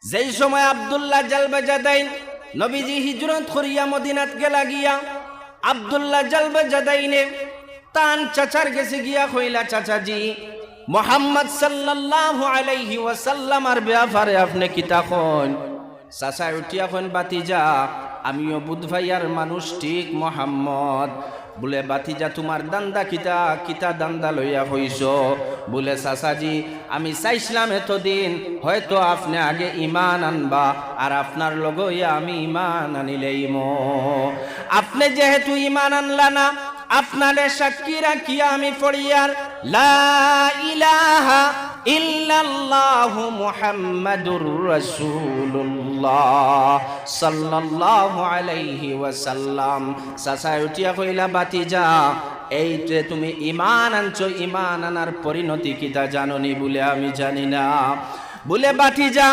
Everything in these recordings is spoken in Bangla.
যেই সময় আব্দুল্লাহ জালবাজাদাইন নবীজি হিজরত করিয়া মদিনাত গেলা গিয়া আব্দুল্লাহ জালবাজাদাইনে তান চাচার গেছে গিয়া কইলা, চাচাজি মুহাম্মদ সাল্লাল্লাহু আলাইহি ওয়াসাল্লামার ব্যাপারে আপনি কিতা কন? চাচা উঠিয়া কন, বাতিজা আমিও বুধভাইয়ার মানুষ ঠিক মুহাম্মদ। বলে বাতিজা তোমার দান্দা কিতা কিতা দান্দা লইয়া হইছ? বলে চাচাজি আমি চাইছিলাম এতদিন হয়তো আপনি আগে ইমান আনবা আর আপনার লগইয়া আমি ইমান আনিলেই আপনি যেহেতু ইমান আনলা না, আপনারে সাক্ষী রাখিয়া আমি পড়িয়ার লা ইলাহা ইল্লাল্লাহু মুহাম্মাদুর রাসূলুল্লাহ সাল্লাল্লাহু আলাইহি ওয়াসাল্লাম। চাচা উঠিয়া কইলা, বাতিজা এই যে তুমি ইমান আনছো, ইমান আনার পরিণতি কিতা জানোনি? বলে আমি জানি না। বলে বাতিজা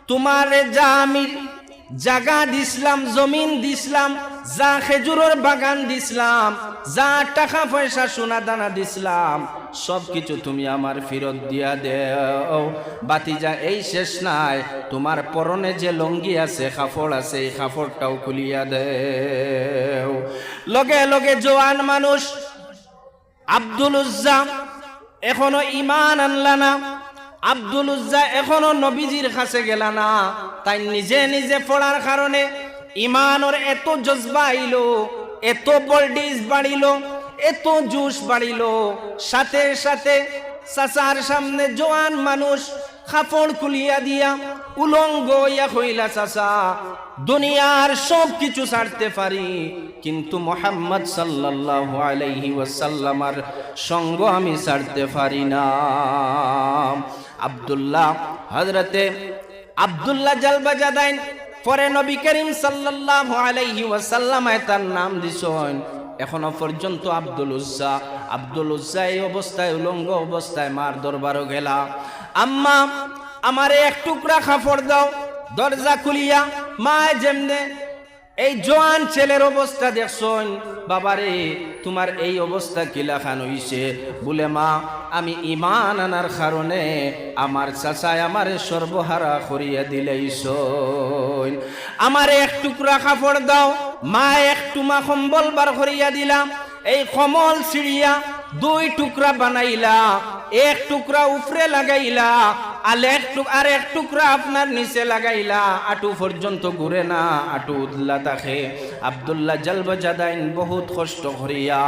তোমারে যা আমি জায়গা দিছিলাম, জমিন দিছিলাম, যা খেজুরের বাগান দিছিলাম, যা টাকা পয়সা সোনা দানা দিছিলাম, সব কিছু তুমি আমার ফেরত দিয়া দেও। বাতিজা এই শেষ নাই, তোমার পরনে যে লঙ্গি আছে, কাপড় আছে, এই কাপড়টাও খুলিয়া দেও। লগে লগে জওয়ান মানুষ আব্দুল উজ্জা এখনো ইমান আনলা না, আব্দুল উজ্জা এখনো নবীজির কাছে গেলা না। তাই নিজে নিজে পড়ার কারণে ইমানের এত জজবা আইল, এত বলডিস বাড়িল, এত জুস বাড়িল। সাথে সাথে চাচার সামনে জওয়ান মানুষ কাপড় খুলিয়া দিয়া উলঙ্গ ইয়া কইলা, চাচা দুনিয়ার সব কিছু ছাড়তে পারি, কিন্তু মুহাম্মদ সাল্লাল্লাহু আলাইহি ওয়াসাল্লামার সঙ্গ আমি ছাড়তে পারি না। আব্দুল্লাহ হযরতে আব্দুল্লাহ জালবাজাদাইন পরে নবী করিম সাল্লাল্লাহু আলাইহি ওয়াসাল্লাম তার নাম দিছেন। এখনো পর্যন্ত আব্দুল উজ্জা এই অবস্থায়, উলঙ্গ অবস্থায় মার দরবারও গেলা, আম্মা আমারে এক টুকরা কাপড় দাও। দরজা খুলিয়া মা যেমনে এই জওয়ান ছেলের অবস্থা দেখছন, বাবারে তোমার এই অবস্থা কিলা খান হইছে? বলে মা আমি ইমান আনার কারণে আমার চাচায় আমারে সর্বহারা করিয়া দিলেইছন, আমারে এক টুকরা কাপড় দাও। মা এক টুমা কম্বল বার করিয়া দিলাম, এই কমল ছিড়িয়া দুই টুকরা বানাইলা, এক টুকরা উপরে লাগাইলা আর এক টুকরা আপনার নিচে লাগাইলা, আটু পর্যন্ত ঘুরে না, আটু উদলা থাকে। আব্দুল্লাহ জালবাজাদাইন বহুত কষ্ট করিয়া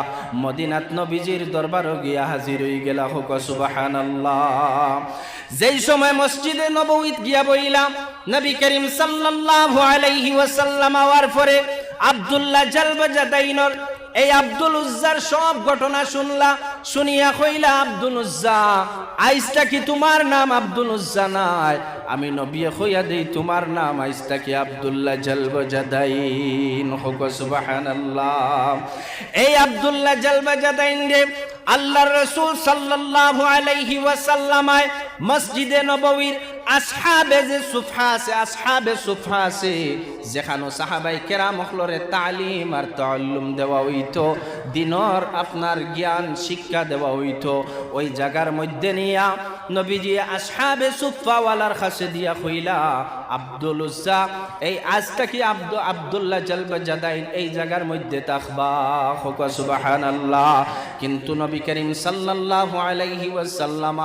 মদিনাত নবীজির দরবারও গিয়া হাজির হয়ে গেলা। হোক সুবহানাল্লাহ। যেই সময় মসজিদে নববীত গিয়া বইলাম, নবী করিম সাল্লাল্লাহু আলাইহি ওয়াসাল্লাম আওয়ার পরে আব্দুল্লাহ জালবাজাদাইনর এই আব্দুল উজ্জার সব ঘটনা শুনলা। শুনিয়া কইলা, আব্দুল উজ্জা আইসটা কি তোমার নাম আব্দুল উজ্জা নাই? আমি নবী কইয়া দেই তোমার নাম আইসটা কি আব্দুল্লাহ জালবাজাদাইন। হোক সুবহানাল্লাহ। এই আব্দুল্লাহ জালবাজাদাইন রে আল্লাহর রাসূল সাল্লাল্লাহু আলাইহি ওয়াসাল্লাম মসজিদে নববীর আসহাবে যে সুফহা আছে, আসহাবে সুফহা আছে, যেখানে সাহাবাই কেরাম হলরে তালিম আর তাআল্লুম দেওয়া হইতো, দিনর আপনার জ্ঞান শিক্ষা দেওয়া হইতো, ওই জায়গার মধ্যে নিয়া নবীজি আসহাবে সুফফাওয়ালার কাছে দিয়া কইলা, আব্দুল উজ্জা এই আজটা কি আব্দুল্লাহ জালবাজাদাইন এই জায়গার মধ্যে তাকবা। হোক সুবহানাল্লাহ। কিন্তু নবী করিম সাল্লাল্লাহু আলাইহি ওয়াসাল্লাম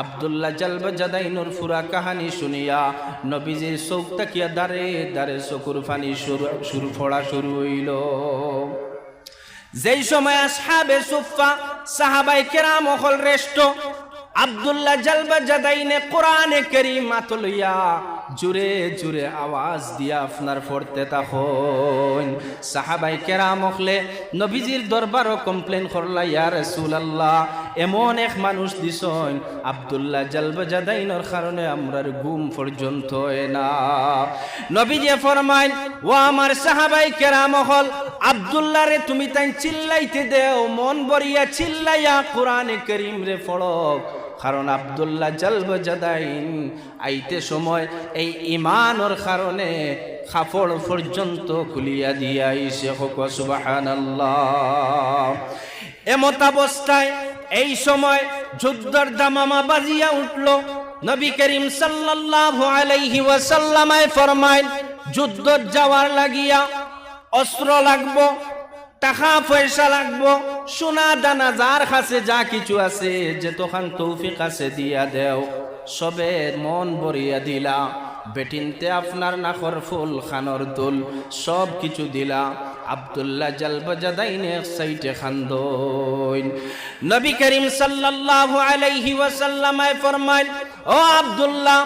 আব্দুল্লাহ জালবাজাদাইনের পুরা কাহানি শুনিয়া নবীজির চোখ তাকিয়া দাঁড়ে দাঁড়ে চকুর পানি শুরু ফোড়া শুরু হইল। যেই সময় আসহাবে সুফফা সাহাবায়ে কেরাম হল রেষ্ট আব্দুল্লাহ জালবাজাদাইনে কোরআনে কারীম আতলিয়া জুরে জুরে আওয়াজ দিয়া আপনার পড়তে থাকুন। সাহাবায়ে কেরাম হলে নবীজির দরবারও কমপ্লেন করলা, ইয়া রাসূলুল্লাহ এমন এক মানুষ দিছেন আব্দুল্লাহ জালবাজাদাইনের কারণে আমরার ঘুম পর্যন্ত হয় না। নবীজি ফরমাইন, ও আমার সাহাবায়ে কেরাম হল আব্দুল্লাহ রে তুমি তাই চিল্লাইতে দেও, মন বরিয়া চিল্লাইয়া কোরআনে কারীম রে পড়ো, কারণ আব্দুল্লাহ জালবাজাদাইন আইতে সময় এই ইমানের কারণে কাপড় পর্যন্ত খুলিয়া দিয়া আইছে। হোক সুবহানাল্লাহ। এমত অবস্থায় এই সময় যুদ্ধের দামামা বাজিয়া উঠল। নবী করিম সাল্লাল্লাহু আলাইহি ওয়াসাল্লাম ফরমায় যুদ্ধ যাওয়ার লাগিয়া অস্ত্র লাগবো, টাকা পয়সা লাগবো, সোনা দানা যার কাছে যা কিছু আছে, যে তখন তৌফিক আছে দিয়া দেও, সবের মন ভরিয়া দিলা। বেটিনতে আপনার নাখর ফুল খানর দুল সব কিছু দিলা। আব্দুল্লাহ জালবাজাদাইনে সাইটে খান্দইন। নবী করিম সাল্লাল্লাহু আলাইহি ওয়াসাল্লাম ফরমায়, ও আব্দুল্লাহ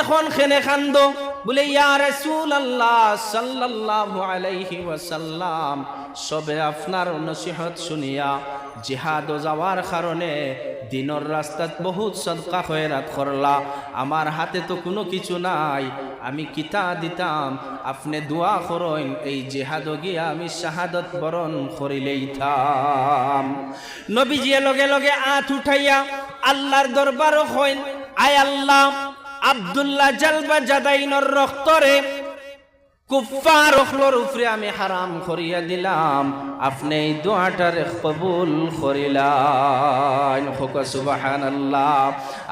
এখন খেনে খান্দো। বলে ইয়া রাসূলুল্লাহ সাল্লাল্লাহু আলাইহি ওয়াসাল্লাম, সবে আপনার নসিহত শুনিয়া জিহাদ যাওয়ার কারণে দিনের রাস্তাত বহুত সদকা খয়রাত করলা, আমার হাতে তো কোনো কিছু নাই, আমি কিতা দিতাম, আপনি দোয়া করেন এই জিহাদ গিয়া আমি শাহাদত বরণ করিলেই থাম। নবীজি লগে লগে আঁত উঠাইয়া আল্লাহর দরবার হইন, আয় আল্লাহ, আব্দুল্লাহ জালবাজাদাইনের রক্তরে কুফার অখলর উপরে আমি হারাম করিয়া দিলাম, আপনি এই দোয়াটারে কবুল করিলেন। হোক সুবহানাল্লাহ।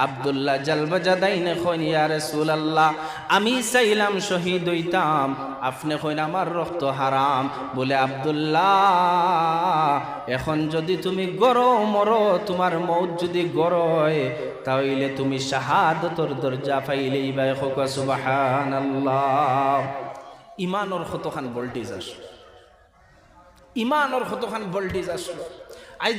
আব্দুল্লাহ জালবাজাদাইনে কইন, ইয়া রাসূলুল্লাহ আমি চাইলাম শহীদ হইতাম, আপনি কইন আমার রক্ত হারাম। বলে আব্দুল্লাহ এখন যদি তুমি গরো মরো, তোমার মৌত যদি গড়য়, তাহলে তুমি শাহাদতর দরজা পাইলেই বাই। হোক সুবহানাল্লাহ। ইমানর কতখান ভোল্টেজ আসলো, ইমানর কতখান ভোল্টেজ আসলো। আজ